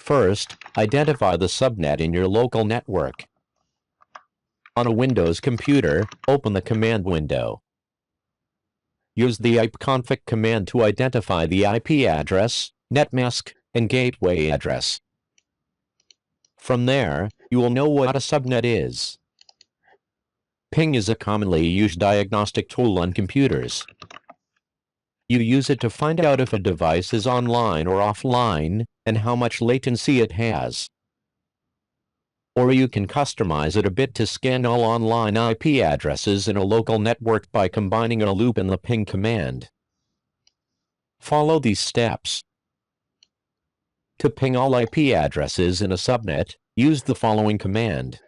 First, identify the subnet in your local network. On a Windows computer, open the command window. Use the ipconfig command to identify the IP address, netmask, and gateway address. From there, you will know what a subnet is. Ping is a commonly used diagnostic tool on computers. You use it to find out if a device is online or offline, and how much latency it has. Or you can customize it a bit to scan all online IP addresses in a local network by combining a loop in the ping command. Follow these steps. To ping all IP addresses in a subnet, use the following command.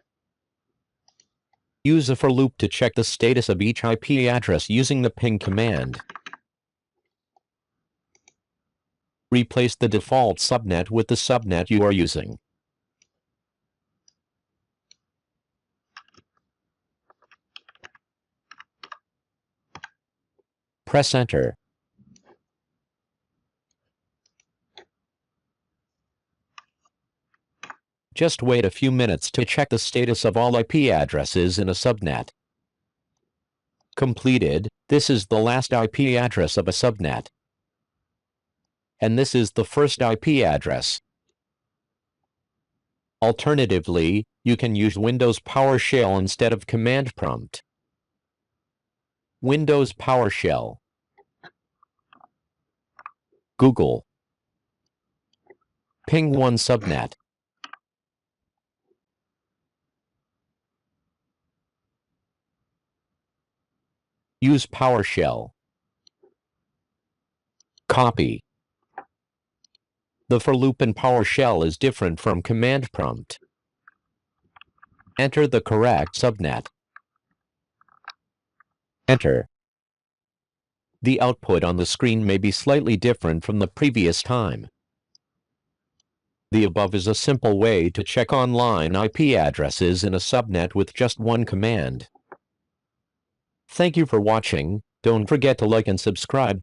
Use a for loop to check the status of each IP address using the ping command. Replace the default subnet with the subnet you are using. Press Enter. Just wait a few minutes to check the status of all IP addresses in a subnet. Completed. This is the last IP address of a subnet. And this is the first IP address. Alternatively, you can use Windows PowerShell instead of command prompt. Windows PowerShell. Google. Ping 1 subnet. Use PowerShell. Copy. The for loop in PowerShell is different from command prompt. Enter the correct subnet. Enter. The output on the screen may be slightly different from the previous time. The above is a simple way to check online IP addresses in a subnet with just one command. Thank you for watching. Don't forget to like and subscribe.